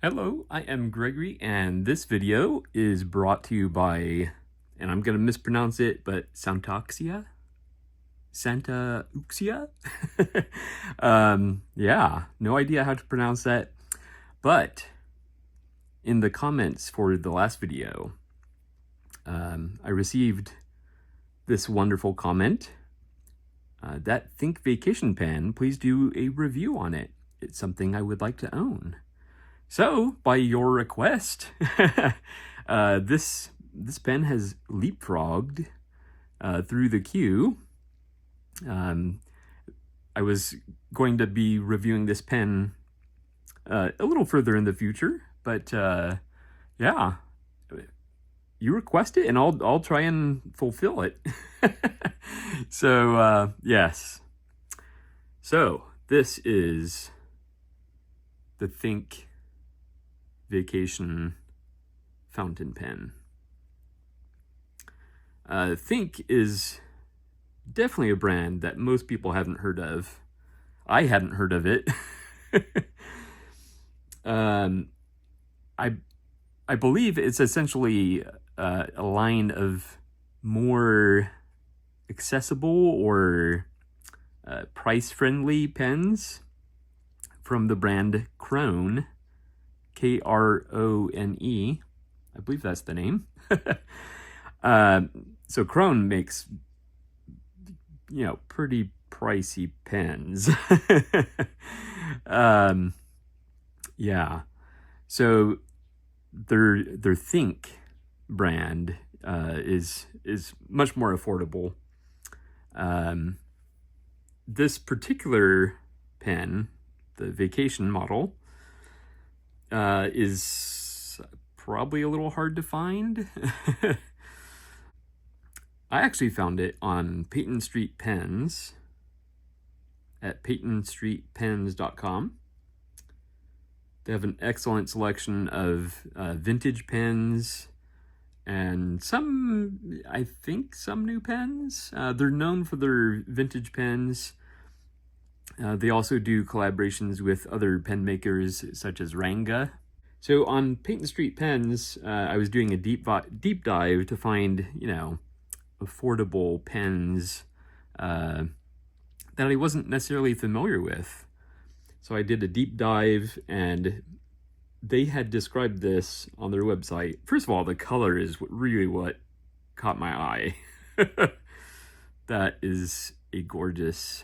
Hello, I am Gregory, and this video is brought to you by, and I'm going to mispronounce it, but Santa Uxia? Yeah, no idea how to pronounce that, but in the comments for the last video, I received this wonderful comment, that Think Vacation pen, please do a review on it. It's something I would like to own. So, by your request, this pen has leapfrogged through the queue. I was going to be reviewing this pen a little further in the future, but yeah, you request it, and I'll try and fulfill it. So yes. So this is the Think Vacation fountain pen. Think is definitely a brand that most people haven't heard of. I hadn't heard of it. I believe it's essentially a line of more accessible or price-friendly pens from the brand Krone. Krone, I believe that's the name. So Krone makes, pretty pricey pens. Yeah. So their Think brand is much more affordable. This particular pen, the Vacation model, is probably a little hard to find. I actually found it on Peyton Street Pens at peytonstreetpens.com. They have an excellent selection of vintage pens and some new pens. They're known for their vintage pens. They also do collaborations with other pen makers such as Ranga. So on Peyton Street Pens, I was doing a deep dive to find, affordable pens that I wasn't necessarily familiar with. So I did a deep dive, and they had described this on their website. First of all, the color is really what caught my eye. That is a gorgeous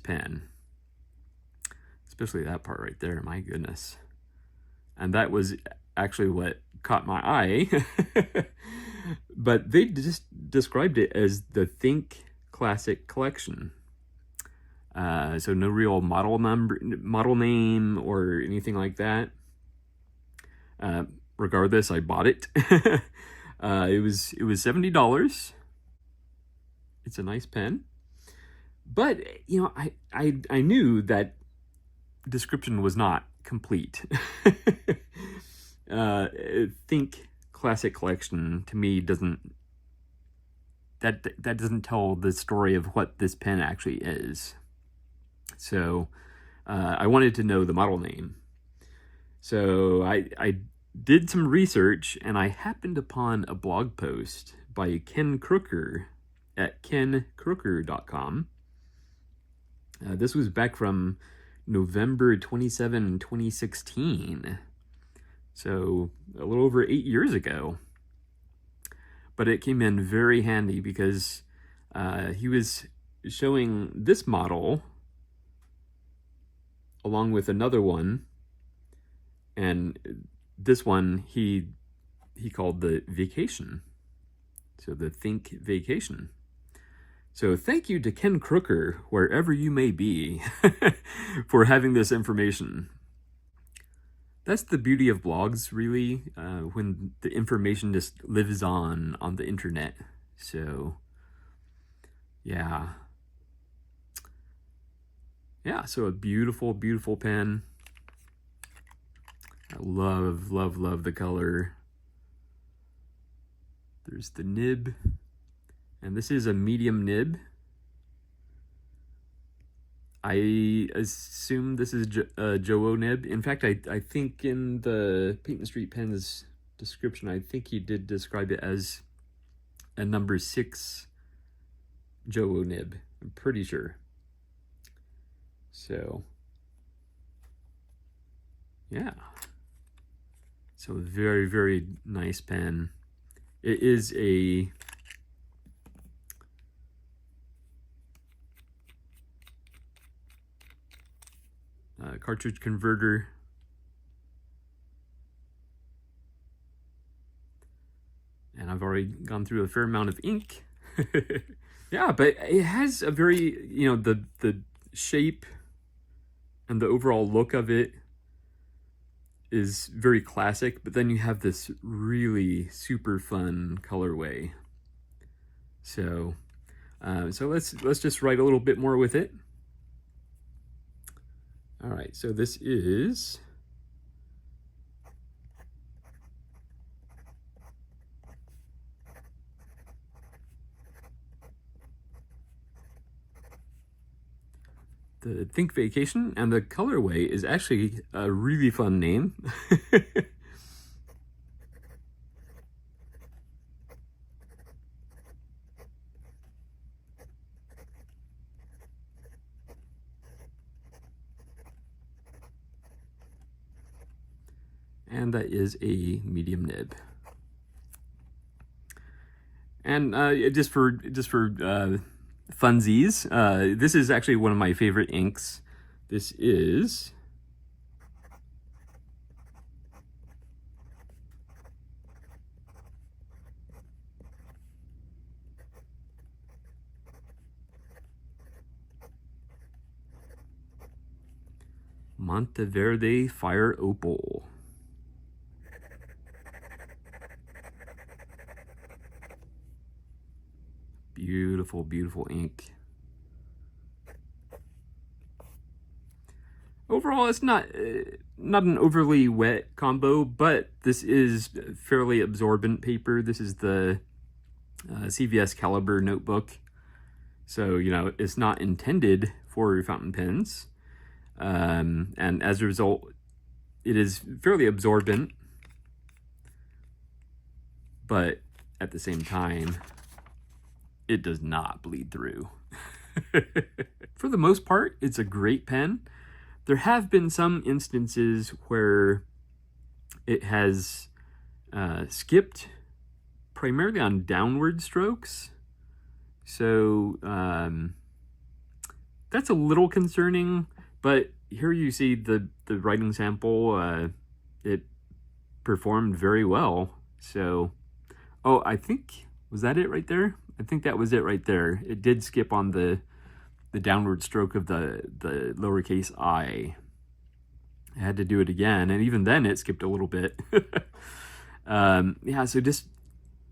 pen. Especially that part right there, my goodness. And that was actually what caught my eye. But they just described it as the Think Classic Collection. So no real model name or anything like that. Regardless, I bought it. It was $70. It's a nice pen. But, I knew that description was not complete. Think Classic Collection, to me, doesn't tell the story of what this pen actually is. So I wanted to know the model name. So I did some research, and I happened upon a blog post by Ken Crooker at kencrooker.com. This was back from November 27, 2016. So a little over 8 years ago. But it came in very handy because he was showing this model along with another one. And this one he called the Vacation. So the Think Vacation. So thank you to Ken Crooker, wherever you may be, for having this information. That's the beauty of blogs, really, when the information just lives on the internet. So, yeah. Yeah, so a beautiful, beautiful pen. I love, love, love the color. There's the nib. And this is a medium nib. I assume this is Joe nib. In fact, I think in the Peyton Street Pens description, I think he did describe it as a number 6 Joe nib. I'm pretty sure. So, yeah. So very, very nice pen. It is a cartridge converter. And I've already gone through a fair amount of ink. Yeah, but it has a very, you know, the shape and the overall look of it is very classic, but then you have this really super fun colorway. So so let's just write a little bit more with it. All right, so this is the Think Vacation, and the colorway is actually a really fun name. And that is a medium nib. And just for funsies, this is actually one of my favorite inks. This is Monteverde Fireopal. Beautiful, beautiful ink. Overall, it's not an overly wet combo, but this is fairly absorbent paper. This is the CVS Caliber notebook. So, you know, it's not intended for fountain pens. And as a result, it is fairly absorbent, but at the same time, it does not bleed through. For the most part, it's a great pen. There have been some instances where it has skipped primarily on downward strokes. So that's a little concerning, but here you see the writing sample. It performed very well. So, oh, I think, was that it right there? I think that was it right there. It did skip on the downward stroke of the lowercase I. I had to do it again, and even then it skipped a little bit. Yeah, so just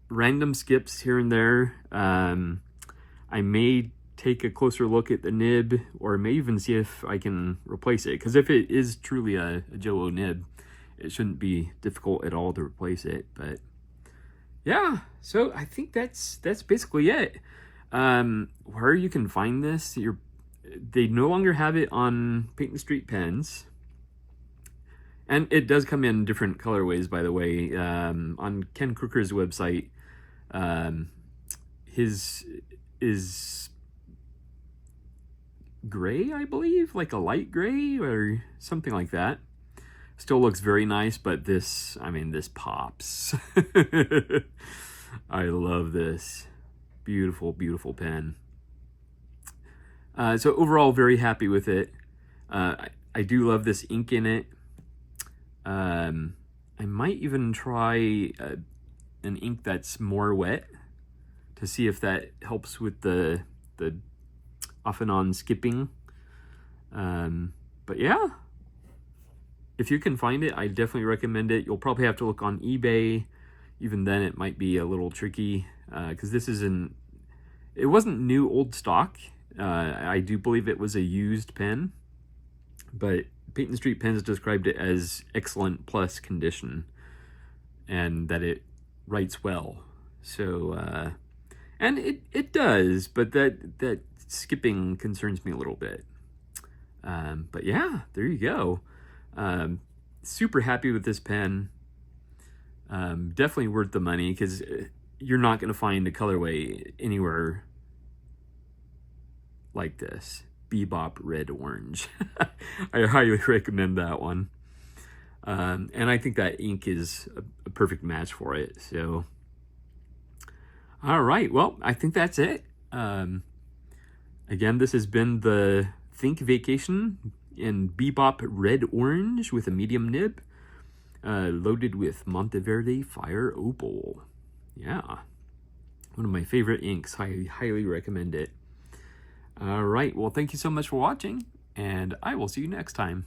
random skips here and there. I may take a closer look at the nib, or may even see if I can replace it, because if it is truly a Joe nib, it shouldn't be difficult at all to replace it. But yeah, so I think that's basically it. Where you can find this, they no longer have it on Peyton Street Pens, and it does come in different colorways, by the way. On Ken Crooker's website, his is gray, I believe, like a light gray or something like that. Still looks very nice, but this, I mean, this pops. I love this. Beautiful, beautiful pen. So overall, very happy with it. I do love this ink in it. I might even try an ink that's more wet to see if that helps with the off and on skipping. But yeah, if you can find it, I definitely recommend it. You'll probably have to look on eBay. Even then, it might be a little tricky, because this isn't, it wasn't new old stock. I do believe it was a used pen, but Peyton Street Pens described it as excellent plus condition, and that it writes well. So, and it does, but that skipping concerns me a little bit. But yeah, there you go. Super happy with this pen. Definitely worth the money, because you're not going to find a colorway anywhere like this. Bebop Red Orange. I highly recommend that one. And I think that ink is a perfect match for it. So, all right. Well, I think that's it. Again, this has been the Think Vacation in Bebop Red Orange with a medium nib, loaded with Monteverde Fireopal. Yeah, one of my favorite inks. I highly recommend it. All right, well, thank you so much for watching, and I will see you next time.